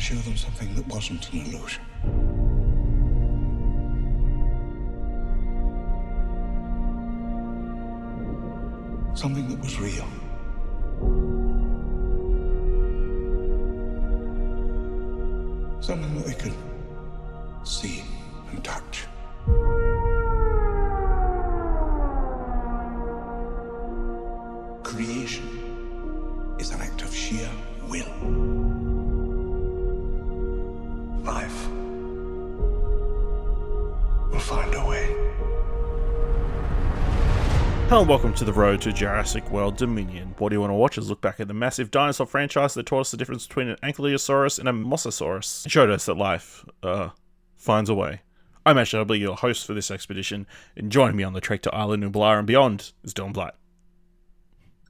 show them something that wasn't an illusion. Something that was real. Something that they could see and touch. Creation is an act of sheer will. Life will find a way. Hello and welcome to the road to Jurassic World Dominion. What do you want to watch is look back at the massive dinosaur franchise that taught us the difference between an Ankylosaurus and a Mosasaurus. It showed us that life, finds a way. I'm Ash, I'll be your host for this expedition, and joining me on the trek to Island Nublar and beyond is Dylan Blight.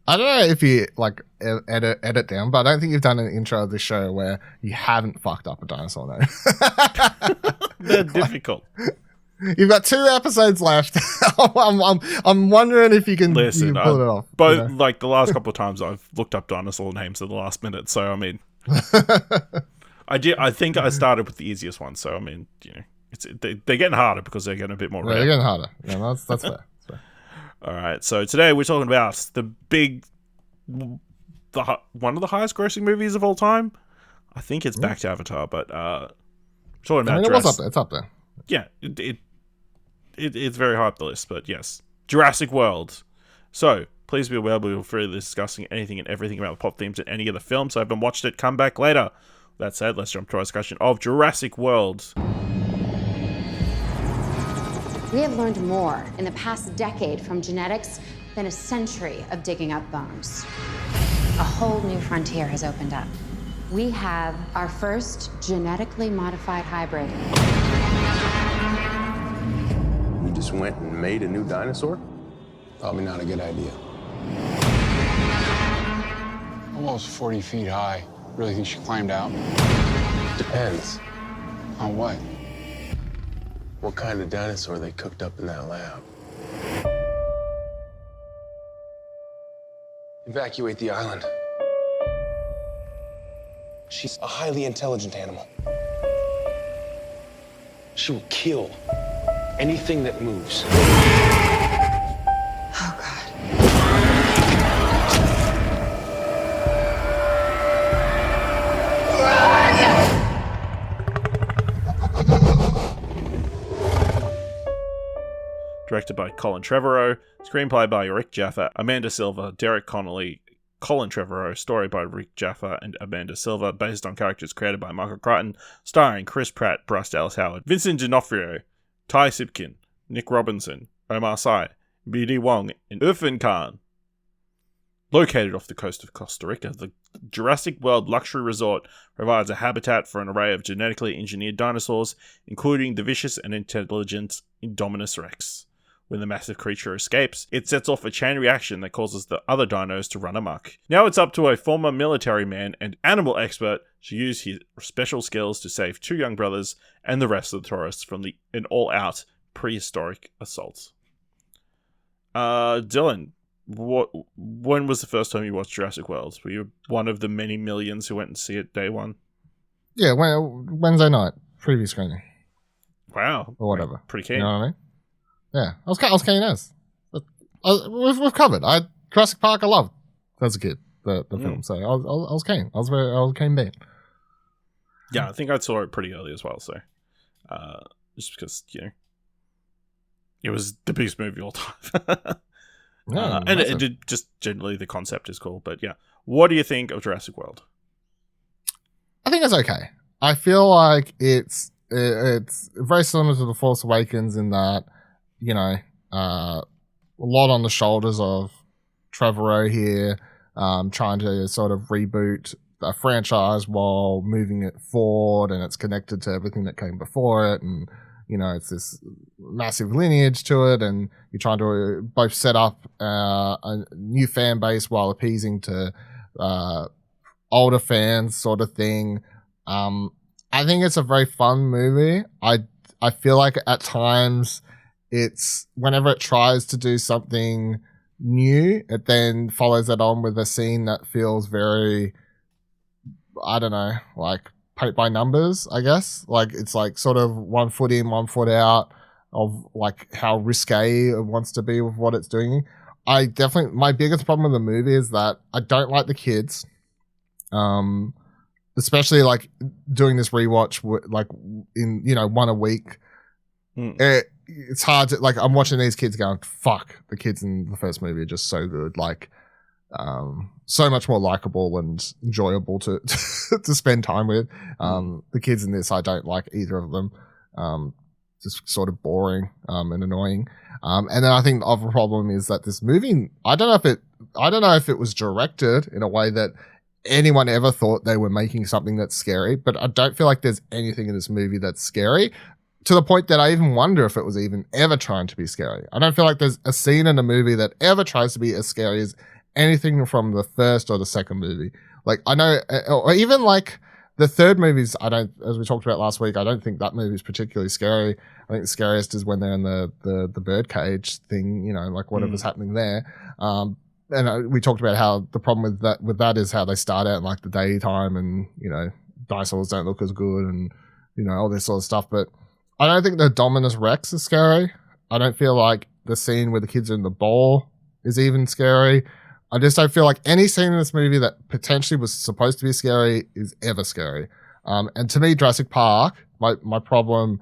I don't know if you edit down, but I don't think you've done an intro of the show where you haven't fucked up a dinosaur name. They're difficult. You've got 2 episodes left. I'm wondering if you can pull it off. Both, like the last couple of times I've looked up dinosaur names at the last minute, so I mean, I think I started with the easiest one, so I mean, you know, they're getting harder because they're getting a bit more rare. They're getting harder. Yeah, that's fair. All right, so today we're talking about one of the highest grossing movies of all time. I think it's back to Avatar, but we're talking about Jurassic. It's up there. Yeah, it's very high up the list, but yes, Jurassic World. So please be aware we'll be freely discussing anything and everything about the pop themes in any of the films. So if you haven't watched it, come back later. That said, let's jump to our discussion of Jurassic World. We have learned more in the past decade from genetics than a century of digging up bones. A whole new frontier has opened up. We have our first genetically modified hybrid. You just went and made a new dinosaur? Probably not a good idea. Almost 40 feet high. Really think she climbed out? Depends. On what? What kind of dinosaur they cooked up in that lab? Evacuate the island. She's a highly intelligent animal. She will kill anything that moves. Oh, God. Directed by Colin Trevorrow, screenplay by Rick Jaffa, Amanda Silver, Derek Connolly, Colin Trevorrow, story by Rick Jaffa and Amanda Silver, based on characters created by Michael Crichton, starring Chris Pratt, Bryce Dallas Howard, Vincent D'Onofrio, Ty Simpkins, Nick Robinson, Omar Bekah Wong, and Irrfan. Located off the coast of Costa Rica, the Jurassic World luxury resort provides a habitat for an array of genetically engineered dinosaurs, including the vicious and intelligent Indominus Rex. When the massive creature escapes, it sets off a chain reaction that causes the other dinos to run amok. Now it's up to a former military man and animal expert to use his special skills to save 2 young brothers and the rest of the tourists from an all-out prehistoric assault. Dylan, when was the first time you watched Jurassic World? Were you one of the many millions who went and see it day one? Yeah, Wednesday night, preview screening. Wow. Or whatever. Pretty keen. You know what I mean? Yeah, I was keen as. We've covered. Jurassic Park I loved as a kid, the film, so I was keen. I was keen being. Yeah, I think I saw it pretty early as well, so just because, you know, it was the biggest movie of all time. And it did, just generally the concept is cool, but yeah. What do you think of Jurassic World? I think it's okay. I feel like it's very similar to The Force Awakens in that, you know, a lot on the shoulders of Trevorrow here, trying to sort of reboot a franchise while moving it forward, and it's connected to everything that came before it, and you know, it's this massive lineage to it, and you're trying to both set up a new fan base while appeasing to older fans, sort of thing. I think it's a very fun movie. I feel like at times it's whenever it tries to do something new, it then follows it on with a scene that feels very, I don't know, like paint by numbers, I guess. Like it's like sort of 1 foot in, 1 foot out of like how risque it wants to be with what it's doing. My biggest problem with the movie is that I don't like the kids. Especially like doing this rewatch like in, you know, one a week. It's hard to, like, I'm watching these kids going, fuck, the kids in the first movie are just so good. Like, so much more likable and enjoyable to to spend time with. The kids in this, I don't like either of them. Just sort of boring and annoying. And then I think the other problem is that this movie, I don't know if it was directed in a way that anyone ever thought they were making something that's scary, but I don't feel like there's anything in this movie that's scary, to the point that I even wonder if it was even ever trying to be scary. I don't feel like there's a scene in a movie that ever tries to be as scary as anything from the first or the second movie. Like, I know, or even like the third movies, as we talked about last week, I don't think that movie is particularly scary. I think the scariest is when they're in the birdcage thing, you know, like whatever's happening there. And we talked about how the problem with that is how they start out in like the daytime, and, you know, dinosaurs don't look as good, and, you know, all this sort of stuff. But I don't think the Dominus Rex is scary. I don't feel like the scene where the kids are in the bowl is even scary. I just don't feel like any scene in this movie that potentially was supposed to be scary is ever scary. And to me, Jurassic Park, my problem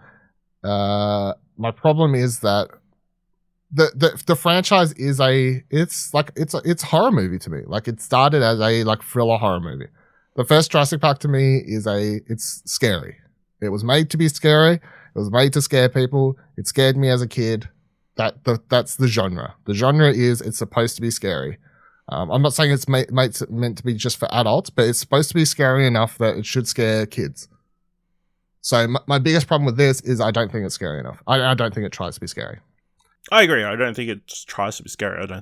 is that the franchise is it's a horror movie to me. Like, it started as a like thriller horror movie. The first Jurassic Park to me it's scary. It was made to be scary. It was made to scare people. It scared me as a kid. That's the genre. The genre is it's supposed to be scary. I'm not saying it's meant to be just for adults, but it's supposed to be scary enough that it should scare kids. So my biggest problem with this is I don't think it's scary enough. I don't think it tries to be scary. I agree. I don't think it tries to be scary. I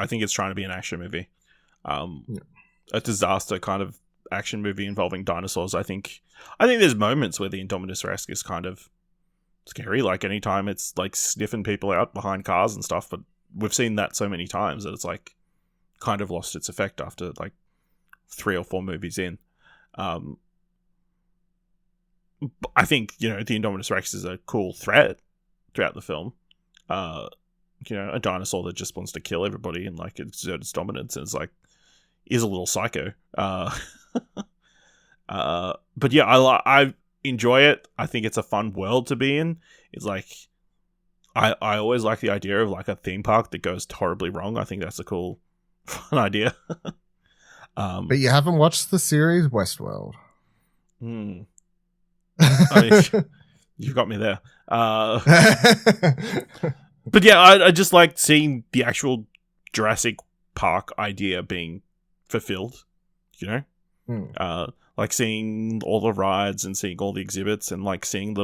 think it's trying to be an action movie. A disaster kind of action movie involving dinosaurs. I think there's moments where the Indominus Rex is kind of scary, like anytime it's like sniffing people out behind cars and stuff, but we've seen that so many times that it's like kind of lost its effect after like 3 or 4 movies in. I think, you know, the Indominus Rex is a cool threat throughout the film. You know, a dinosaur that just wants to kill everybody and like exert its dominance and is a little psycho. But yeah, I enjoy it. I think it's a fun world to be in. It's like, I always like the idea of like a theme park that goes horribly wrong. I think that's a cool, fun idea. But you haven't watched the series Westworld. You've got me there. But yeah, I just like seeing the actual Jurassic Park idea being fulfilled, you know? Like seeing all the rides and seeing all the exhibits and like seeing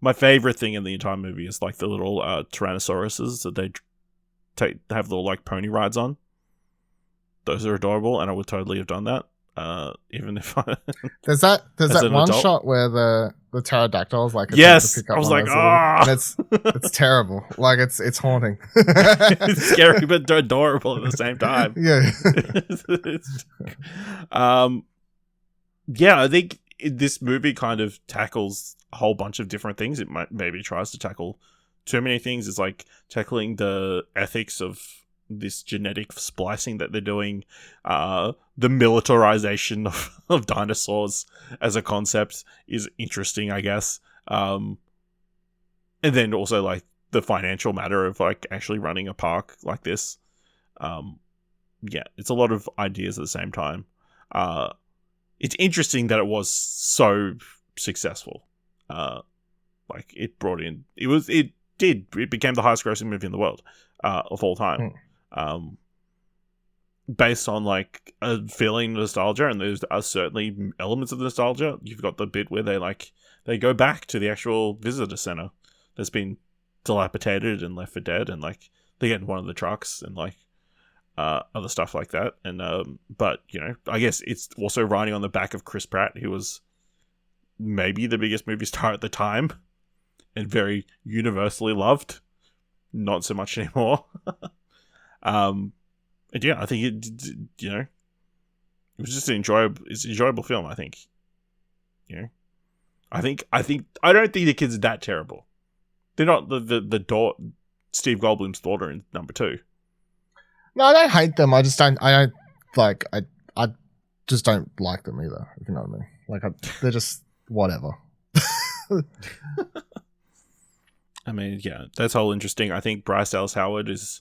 my favorite thing in the entire movie is like the little Tyrannosauruses that they have little like pony rides on. Those are adorable, and I would totally have done that. Even if I there's that one adult shot where the pterodactyls like yes, to pick up I was like, and it's terrible. Like it's haunting. It's scary but adorable at the same time. Yeah. Yeah, I think this movie kind of tackles a whole bunch of different things. It maybe tries to tackle too many things. It's like tackling the ethics of this genetic splicing that they're doing, the militarization of dinosaurs as a concept is interesting, I guess. And then also like the financial matter of like actually running a park like this. Yeah, it's a lot of ideas at the same time. It's interesting that it was so successful. Like it became the highest grossing movie in the world of all time. Based on like a feeling nostalgia, and there's certainly elements of nostalgia. You've got the bit where they go back to the actual visitor center that's been dilapidated and left for dead, and like they get in one of the trucks and like other stuff like that. And but you know, I guess it's also riding on the back of Chris Pratt, who was maybe the biggest movie star at the time and very universally loved. Not so much anymore. And yeah, I think it was just an enjoyable film, I think. You know, I don't think the kids are that terrible. They're not the Steve Goldblum's daughter in number 2. No, I don't hate them. I just don't like them either. If you know what I mean? Like they're just whatever. I mean, yeah, that's all interesting. I think Bryce Dallas Howard is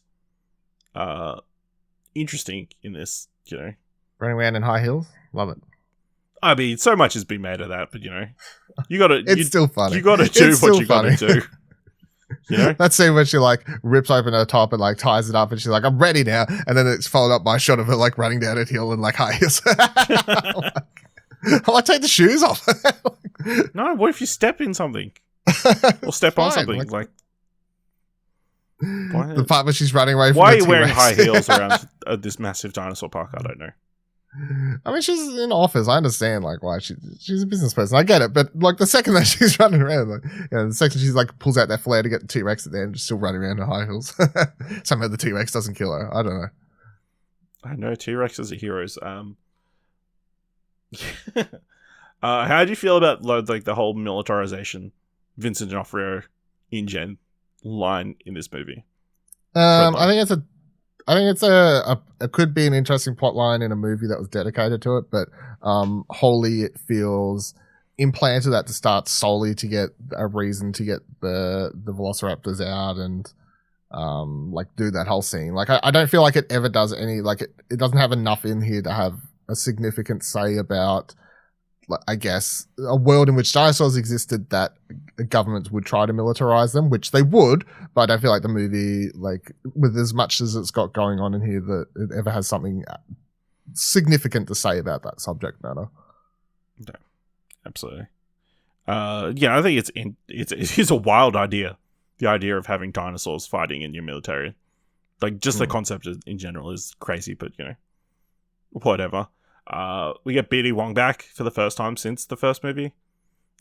interesting in this, you know. Running around in high heels? Love it. I mean, so much has been made of that, but, you know, you gotta... It's still funny. You gotta do what you gotta do. You know? That scene where she, like, rips open her top and, like, ties it up and she's like, I'm ready now. And then it's followed up by a shot of her, like, running down a hill in, like, high heels. I take the shoes off. No, what if you step in something? Or step on something, like the part where she's running away from why are the you wearing T-Rex. high heels around this massive dinosaur park? I don't know. I mean, she's in office. I understand, like, why she's a business person. I get it, but like the second that she's running around, like, you know, the second she's like pulls out that flare to get the T-Rex at the end, she's still running around in high heels. Somehow the T-Rex doesn't kill her. I don't know. I know T-Rexes are heroes. How do you feel about like the whole militarization, Vincent D'Onofrio in-gen line in this movie? I think it's it could be an interesting plot line in a movie that was dedicated to it, but wholly it feels implanted at the start solely to get a reason to get the velociraptors out and like do that whole scene. Like I don't feel like it ever does any, like it doesn't have enough in here to have a significant say about, I guess, a world in which dinosaurs existed that governments would try to militarize them, which they would, but I don't feel like the movie, like, with as much as it's got going on in here, that it ever has something significant to say about that subject matter. No, absolutely. Yeah, I think it's a wild idea. The idea of having dinosaurs fighting in your military. Like, just the concept in general is crazy, but, you know, whatever. We get Bekah Wong back for the first time since the first movie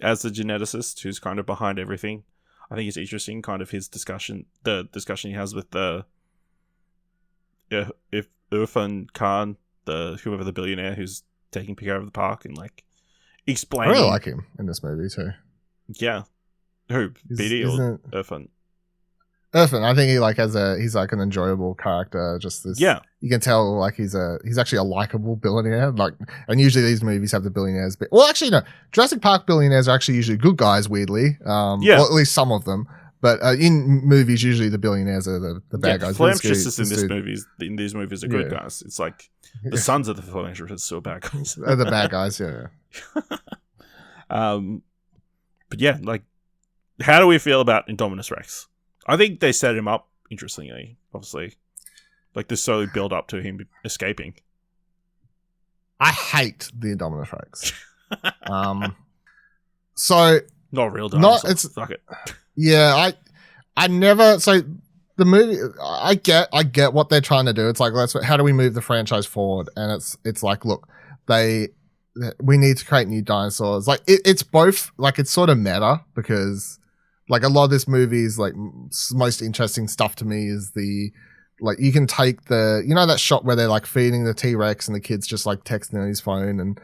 as the geneticist who's kind of behind everything. I think it's interesting, kind of the discussion he has with Irrfan Khan, whoever the billionaire who's taking care of the park, and like explaining. I really like him in this movie too. Yeah, who Bekah or Irrfan? Irrfan, I think he's like an enjoyable character. Just this, yeah. You can tell like he's actually a likable billionaire. Like, and usually these movies have the billionaires. Well, actually, no. Jurassic Park billionaires are actually usually good guys. Weirdly, yeah, or at least some of them. But in movies, usually the billionaires are the bad guys. Philanthropists in these movies are good guys. It's like the sons of the philanthropists who are bad guys. They're the bad guys, yeah. But yeah, like, how do we feel about Indominus Rex? I think they set him up interestingly, obviously. Like, the slowly build up to him escaping. I hate the Indominus Rex. So not real dinosaurs. Fuck it. Yeah, I never. So the movie, I get what they're trying to do. It's like, how do we move the franchise forward? And it's like, look, we need to create new dinosaurs. Like it's both. Like, it's sort of meta because, like, a lot of this movie's like most interesting stuff to me is like, you can take that shot where they're like feeding the T-Rex and the kid's just like texting on his phone, and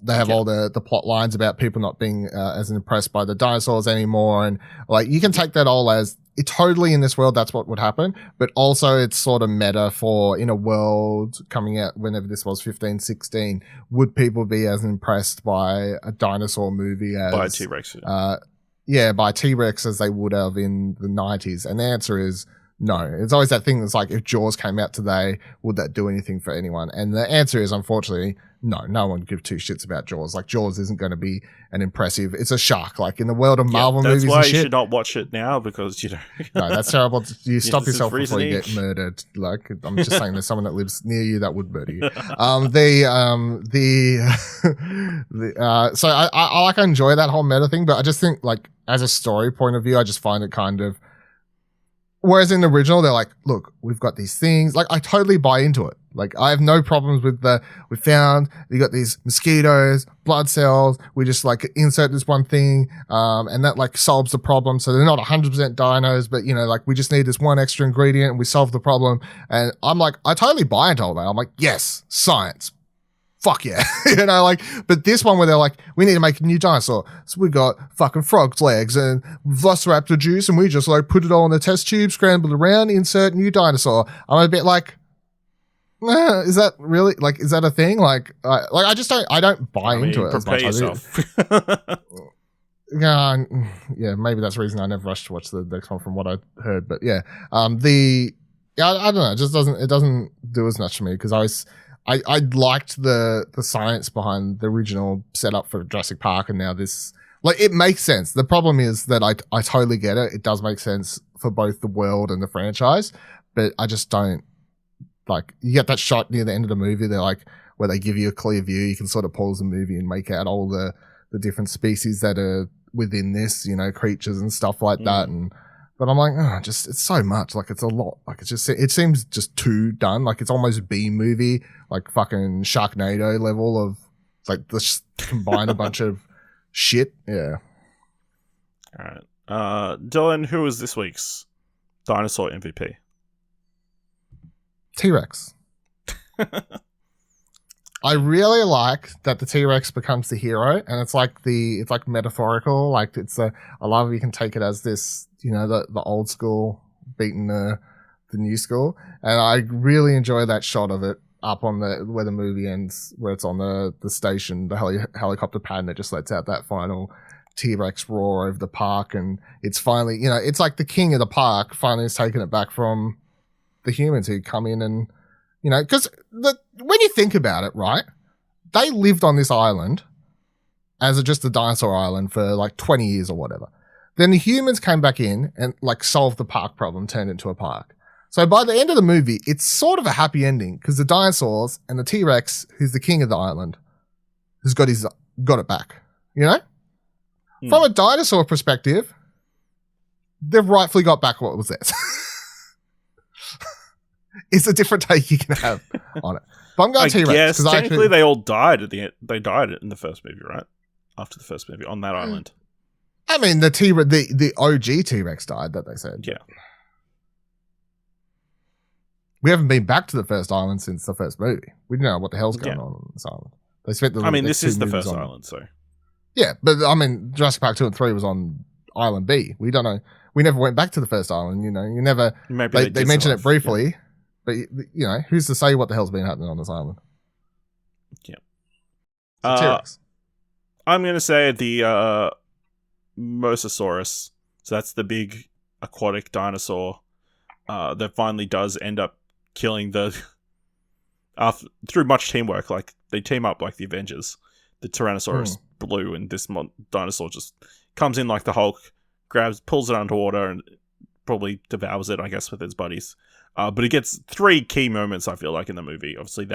they have all the plot lines about people not being as impressed by the dinosaurs anymore. And like, you can take that all as it totally in this world, that's what would happen. But also it's sort of meta for in a world coming out whenever this was 15, 16, would people be as impressed by a dinosaur movie as by T-Rex? By T-Rex as they would have in the 90s. And the answer is no. It's always that thing that's like, if Jaws came out today, would that do anything for anyone? And the answer is, unfortunately, no one gives two shits about Jaws. Like, Jaws isn't going to be an impressive, it's a shark. Like, in the world of Marvel movies and shit. That's why you should not watch it now, because, you know. No, that's terrible. You stop yourself before you get murdered. Like, I'm just saying there's someone that lives near you that would murder you. So I enjoy that whole meta thing, but I just think, like, as a story point of view, I just find it kind of, whereas in the original, they're like, look, we've got these things. Like, I totally buy into it. Like, I have no problems with we found, you got these mosquitoes, blood cells. We just like insert this one thing, and that like solves the problem. So they're not 100% dinos, but, you know, like, we just need this one extra ingredient and we solve the problem. And I'm like, I totally buy into all that. I'm like, yes, science. fuck yeah. Like, but this one where they're like, we need to make a new dinosaur. So we got fucking frog's legs and velociraptor juice, and we just like put it all in a test tube, scramble it around, insert new dinosaur. I'm a bit like, is that really, like, is that a thing? Like I just don't buy into it as much. Yourself. Yeah, maybe that's the reason I never rushed to watch the next one from what I heard. But yeah, I don't know. It just doesn't do as much to me because I liked the science behind the original setup for Jurassic Park, and now this, like, it makes sense. The problem is that I totally get it. It does make sense for both the world and the franchise, but I just don't, like, you get that shot near the end of the movie. They're like, where they give you a clear view. You can sort of pause the movie and make out all the different species that are within this, creatures and stuff like that. But I'm like, it's so much. Like, it's a lot. Like, it seems just too done. Like, it's almost B movie, like fucking Sharknado level of, like, let's combine a bunch of shit. Yeah. All right. Dylan, who was this week's dinosaur MVP? T-Rex. I really like that the T-Rex becomes the hero, and it's like metaphorical. Like, I love you can take it as this, the old school beating the new school, and I really enjoy that shot of it up on where the movie ends, where it's on the station, the helicopter pad, and it just lets out that final T-Rex roar over the park, and it's finally, it's like the king of the park finally has taken it back from the humans who come in and, because when you think about it, right, they lived on this island as just a dinosaur island for like 20 years or whatever. Then the humans came back in and like solved the park problem, turned it into a park. So by the end of the movie, it's sort of a happy ending because the dinosaurs and the T-Rex, who's the king of the island, has got it back, From a dinosaur perspective, they've rightfully got back what was theirs. It's a different take you can have on it. But I'm going T-Rex. Yes, technically they all died at the end. They died in the first movie, right? After the first movie on that island. I mean, the OG T-Rex died, that they said. Yeah. We haven't been back to the first island since the first movie. We don't know what the hell's going on this island. They spent this is the first island, so. Yeah, but I mean, Jurassic Park 2 and 3 was on Island B. We don't know. We never went back to the first island, You never. Maybe they mentioned it briefly. Yeah. But, who's to say what the hell's been happening on this island? Yeah. T-Rex. I'm going to say the Mosasaurus. So that's the big aquatic dinosaur that finally does end up killing through much teamwork. Like, they team up like the Avengers. The Tyrannosaurus Blue and this dinosaur just comes in like the Hulk, pulls it underwater and probably devours it, I guess, with its buddies. But it gets 3 key moments, I feel like, in the movie. Obviously,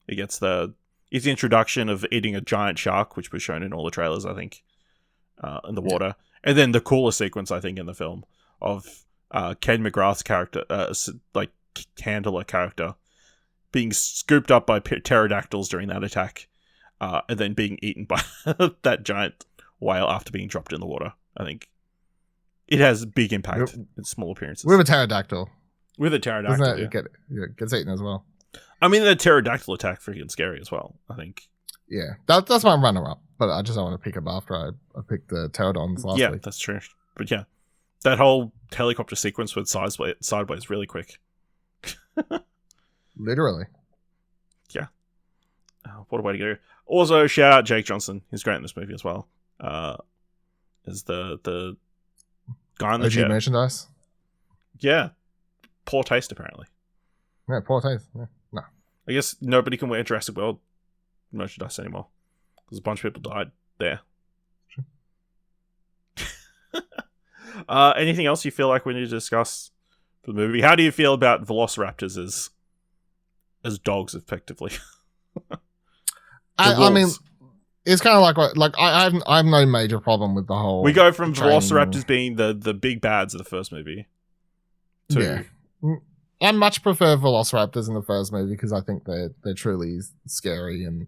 it gets the introduction of eating a giant shark, which was shown in all the trailers, I think, in the water. And then the coolest sequence, I think, in the film of Ken McGrath's character, like handler character, being scooped up by pterodactyls during that attack, and then being eaten by that giant whale after being dropped in the water. I think it has big impact in small appearances. With a pterodactyl. With a pterodactyl, it gets eaten as well. I mean, the pterodactyl attack freaking scary as well, I think. Yeah, that's my runner-up, but I just don't want to pick up after I picked the pterodons last week. Yeah, that's true. But yeah, that whole helicopter sequence went sideways really quick. Literally. Yeah. What a way to go. Also, shout out Jake Johnson. He's great in this movie as well. As the guy in the chair. Merchandise? Yeah. Poor taste, apparently. Yeah, poor taste. Yeah. No. I guess nobody can wear Jurassic World merchandise anymore. Because a bunch of people died there. Sure. Anything else you feel like we need to discuss for the movie? How do you feel about velociraptors as dogs, effectively? I mean, it's kind of like I have no major problem with the whole. We go from velociraptors being the big bads of the first movie to. Yeah. I much prefer velociraptors in the first movie because I think they're truly scary and,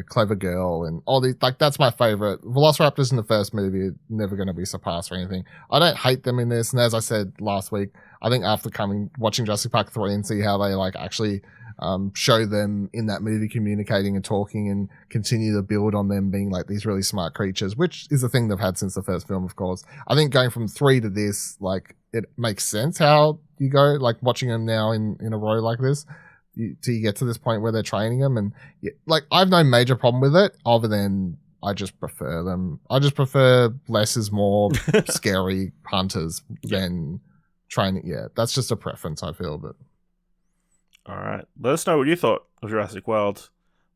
clever girl and all these. Like, that's my favorite. Velociraptors in the first movie are never going to be surpassed or anything. I don't hate them in this, and as I said last week, I think after watching Jurassic Park 3 and see how they like actually show them in that movie communicating and talking and continue to build on them being like these really smart creatures, which is a thing they've had since the first film, of course. I think going from 3 to this, like, it makes sense how you go, like, watching them now in a row like this, till you get to this point where they're training them. And, like, I have no major problem with it other than I just prefer them. I just prefer less is more scary hunters than training. Yeah, that's just a preference, I feel. But all right, let us know what you thought of Jurassic World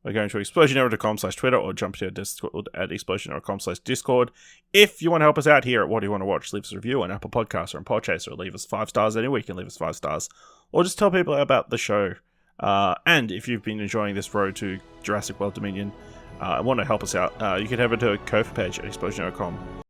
by going to explosionerror.com/Twitter or jump to our Discord at explosionerror.com/Discord. If you want to help us out here at What Do You Want to Watch, leave us a review on Apple Podcasts or on Podchaser, or leave us 5 stars anywhere. You can leave us 5 stars, or just tell people about the show. And if you've been enjoying this road to Jurassic World Dominion, and want to help us out, you can head over to a Ko-fi page at explosionerror.com